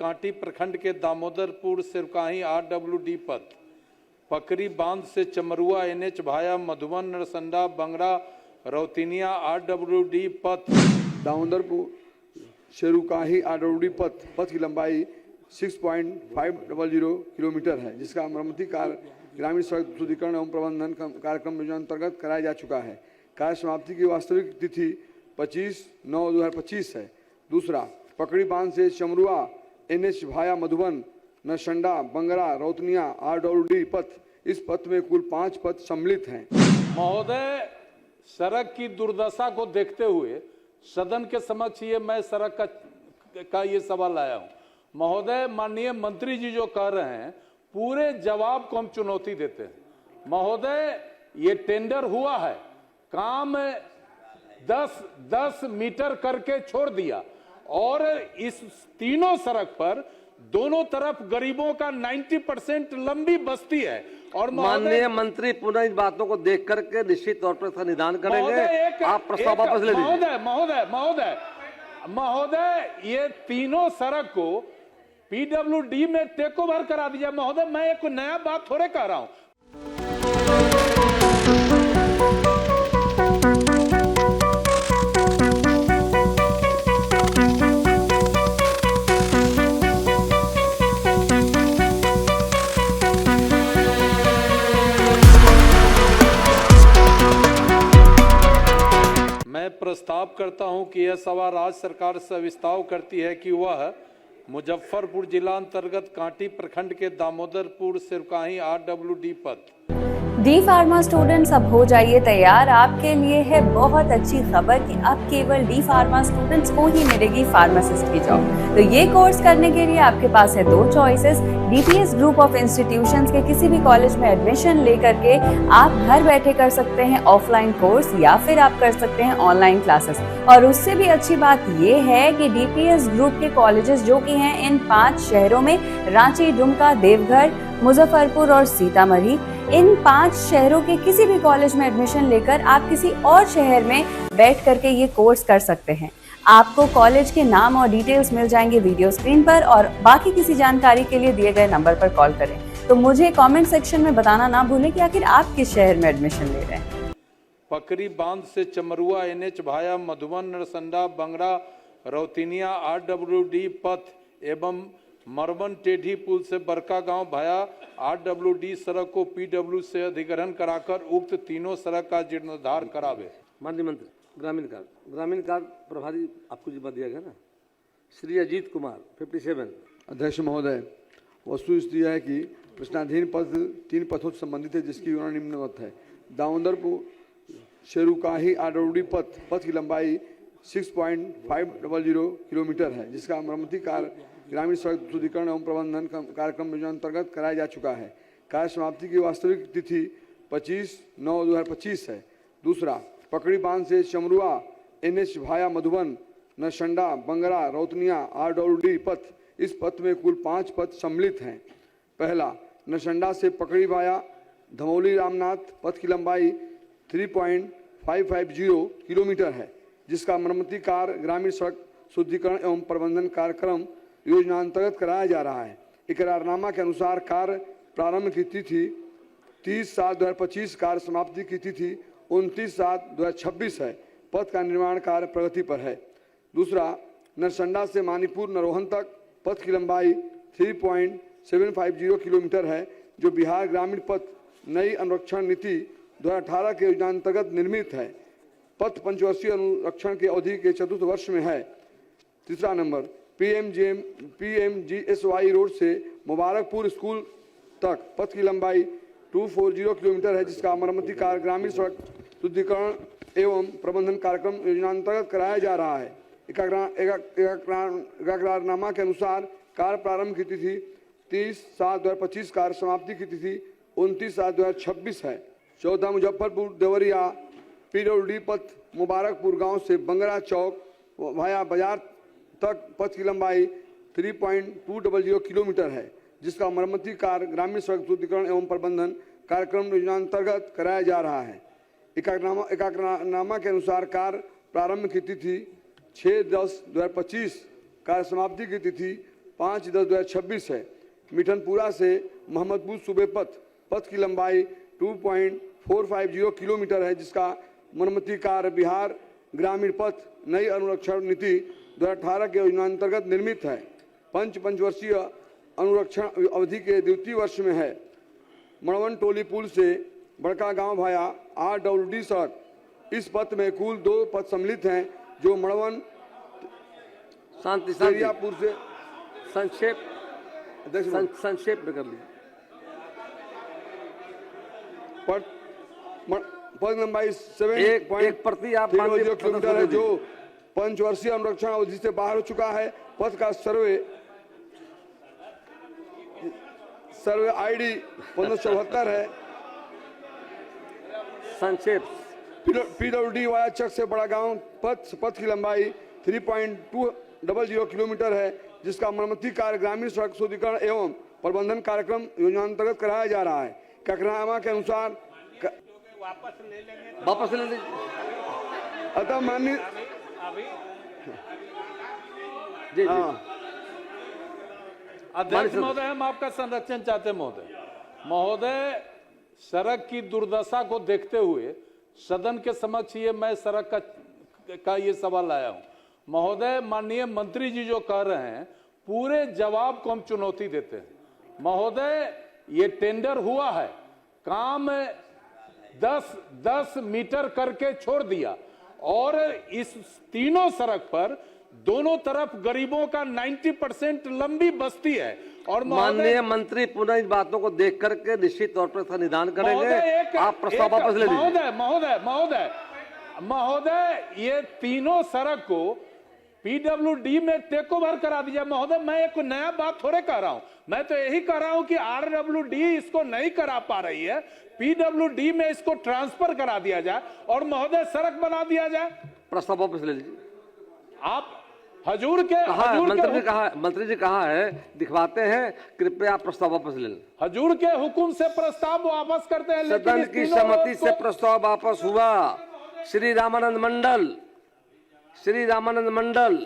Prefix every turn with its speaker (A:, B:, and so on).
A: कांटी प्रखंड के दामोदरपुर सिरकाही RWD पथ, पकरी बांध से चमरुआ NH भाया मधुबन नरसंडा बंगरा रौतिनिया RWD पथ,
B: दामोदरपुर शेरुकाही RWD पथ की लंबाई 6.500 किलोमीटर है, जिसका मरम्मती कार्य ग्रामीण सड़क शुद्धिकरण एवं प्रबंधन कार्यक्रम योजना अंतर्गत कराया जा चुका है। कार्य समाप्ति की वास्तविक तिथि 25/9/2025 है। दूसरा, पकड़ी बांध से चमरुआ NH भाया मधुबन नरसंडा बंगरा रौतनिया RWD पथ, इस पथ में कुल 5 पथ सम्मिलित हैं।
A: महोदय, सड़क की दुर्दशा को देखते हुए सदन के समक्ष मैं सड़क का ये सवाल लाया हूं। महोदय, माननीय मंत्री जी जो कह रहे हैं, पूरे जवाब को हम चुनौती देते हैं। महोदय, ये टेंडर हुआ है, काम 10 मीटर करके छोड़ दिया और इस तीनों सड़क पर दोनों तरफ गरीबों का 90% लंबी बस्ती है। और
C: माननीय मंत्री पुनः इन बातों को देख करके निश्चित तौर पर इसका निदान करेंगे। आप प्रस्ताव वापस ले लीजिए।
A: महोदय, ये तीनों सड़क को PWD में टेक ओवर करा दीजिए। महोदय, मैं एक नया बात थोड़े कह रहा हूं। मैं प्रस्ताव करता हूं कि यह सवाल राज्य सरकार से विस्तार करती है कि वह मुजफ्फरपुर जिला अंतर्गत कांटी प्रखंड के दामोदरपुर सिरकाही RWD पथ।
D: डी फार्मा स्टूडेंट्स, अब हो जाइए तैयार। आपके लिए है बहुत अच्छी खबर कि अब केवल डी फार्मा स्टूडेंट्स को ही मिलेगी फार्मासिस्ट की जॉब। तो ये कोर्स करने के लिए आपके पास है 2 choices. DPS group of institutions के किसी भी कॉलेज में एडमिशन लेकर के आप घर बैठे कर सकते हैं ऑफलाइन कोर्स, या फिर आप कर सकते हैं ऑनलाइन क्लासेस। और उससे भी अच्छी बात ये है कि DPS ग्रुप के कॉलेजेस जो कि हैं इन 5 शहरों में, रांची, दुमका, देवघर, मुजफ्फरपुर और सीतामढ़ी, इन 5 शहरों के किसी भी कॉलेज में एडमिशन लेकर आप किसी और शहर में बैठ करके ये कोर्स कर सकते हैं। आपको कॉलेज के नाम और डिटेल्स मिल जाएंगे वीडियो स्क्रीन पर, और बाकी किसी जानकारी के लिए दिए गए नंबर पर कॉल करें। तो मुझे कमेंट सेक्शन में बताना ना भूलें कि आखिर आप किस शहर में एडमिशन ले रहे हैं।
A: पकरी बांध से चमरुआ NH भाया मधुबन नरसंडा बंगरा रौतिनिया RWD पथ एवं मरबन टेढ़ी पुल से बरका गांव भाया RWD सड़क को PW से अधिग्रहण कराकर उक्त तीनों सड़क का जीर्णोद्धार करावे।
C: माननीय मंत्री, ग्रामीण कार्य प्रभारी आपको जिम्मा दिया गया ना, श्री अजीत कुमार 57।
B: अध्यक्ष महोदय, वस्तुस्थिति है कि प्रश्नाधीन पद 3 पथों से संबंधित है, जिसकी विवरण निम्नवत है। दामोदरपुर शेरुकाही RWD पथ की लंबाई 6.500 किलोमीटर है, जिसका मरम्मती कार्य ग्रामीण सड़क शुद्धिकरण एवं प्रबंधन कार्यक्रम योजना अंतर्गत कराया जा चुका है। कार्य समाप्ति की वास्तविक तिथि 25/9/2025 है। दूसरा, पकड़ी बांध से चमरुआ NH भाया मधुबन नरसंडा बंगरा रौतनिया RWD पथ, इस पथ में कुल 5 पथ सम्मिलित हैं। पहला, नरसंडा से पकड़ी भाया धमौली रामनाथ पथ की लंबाई 3.550 किलोमीटर है, जिसका मरम्मती कार्य ग्रामीण सड़क शुद्धिकरण एवं प्रबंधन कार्यक्रम योजना अंतर्गत कराया जा रहा है। इकरारनामा के अनुसार कार्य प्रारंभ की तिथि 30/7/2025, कार्य समाप्ति की तिथि 29/7/2026 है। पथ का निर्माण कार्य प्रगति पर है। दूसरा, नरसंडा से मानीपुर नरोहन तक पथ की लंबाई 3.750 किलोमीटर है, जो बिहार ग्रामीण पथ नई अनुरक्षण नीति 2018 के योजना अंतर्गत निर्मित है। पथ पंचवर्षीय अनुरक्षण की अवधि के 4th वर्ष में है। तीसरा नंबर, PMGSY रोड से मुबारकपुर स्कूल तक पथ की लंबाई 240 किलोमीटर है, जिसका मरम्मती कार्य ग्रामीण सड़क शुद्धिकरण एवं प्रबंधन कार्यक्रम योजना अंतर्गत कराया जा रहा है। इकरारनामा के अनुसार कार्य प्रारंभ की तिथि 30/7/2025, कार्य समाप्ति की तिथि 29/7/2026 है। चौथा, मुजफ्फरपुर देवरिया PWD पथ मुबारकपुर गांव से बंगरा चौक भाया बाजार तक पथ की लंबाई 3.200 किलोमीटर है, जिसका मरम्मती कार्य ग्रामीण सड़क शुद्धिकरण एवं प्रबंधन कार्यक्रम योजना अंतर्गत कराया जा रहा है। इकरारनामा के अनुसार कार्य प्रारंभ की तिथि 6/10/2025, कार्य समाप्ति की तिथि 5/10/2026 है। मिठनपुरा से मोहम्मदपुर सूबे पथ की लंबाई 2.450 किलोमीटर है, जिसका मरम्मती कार्य बिहार ग्रामीण पथ नई अनुरक्षण नीति 2018 के योजनांतर्गत निर्मित है। पंचवर्षीय अनुरक्षण अवधि के द्वितीय वर्ष में है। मड़वन टोली पुल से बड़का गांव भाया RWD सड़क, इस पथ में कुल 2 पथ सम्मिलित हैं, जो मड़वन दरियापुर से
C: संक्षेप में कर लीजिए।
B: पथ लंबाई
C: एक प्रति आप
B: 7.30 किलोमीटर है, जो पंचवर्षीय अनुरक्षण अवधि से बाहर हो चुका है। पथ का सर्वे ID 1574 है।
C: संक्षेप
B: PWD वाया चक से बड़ा गांव पथ की लंबाई 3.200 किलोमीटर है, जिसका मरम्मती कार्य ग्रामीण सड़क शुद्धिकरण एवं प्रबंधन कार्यक्रम योजनांतर्गत कराया जा रहा है। ककरामा के अनुसार
C: वापस ले लीजिए।
B: अतः माननीय
C: जी जी
A: अध्यक्ष महोदय, हम आपका संरक्षण चाहते हैं महोदय। सड़क की दुर्दशा को देखते हुए सदन के समक्ष मैं सड़क का ये सवाल लाया हूं। महोदय, माननीय मंत्री जी जो कह रहे हैं, पूरे जवाब को हम चुनौती देते हैं। महोदय, ये टेंडर हुआ है, काम 10 मीटर करके छोड़ दिया, और इस तीनों सड़क पर दोनों तरफ गरीबों का 90% लंबी बस्ती है। और
C: माननीय मंत्री पुनः इन बातों को देख करके निश्चित तौर पर इसका निदान करेंगे। आप प्रस्ताव वापस ले लीजिए।
A: महोदय, ये तीनों सड़क को PWD में टेक ओवर करा दीजिए। महोदय, मैं एक नया बात थोड़े कह रहा हूं, मैं तो यही कह रहा हूं कि RWD इसको नहीं करा पा रही है, PWD में इसको ट्रांसफर करा दिया जाए और महोदय सड़क बना दिया जाए।
C: प्रस्ताव वापस ले लीजिए।
A: आप मंत्री जी कहा है दिखवाते हैं, कृपया आप प्रस्ताव वापस ले लें। हजूर के हुक्म से प्रस्ताव वापस करते हैं,
C: सदन की सहमति से प्रस्ताव वापस हुआ। श्री रामानंद मंडल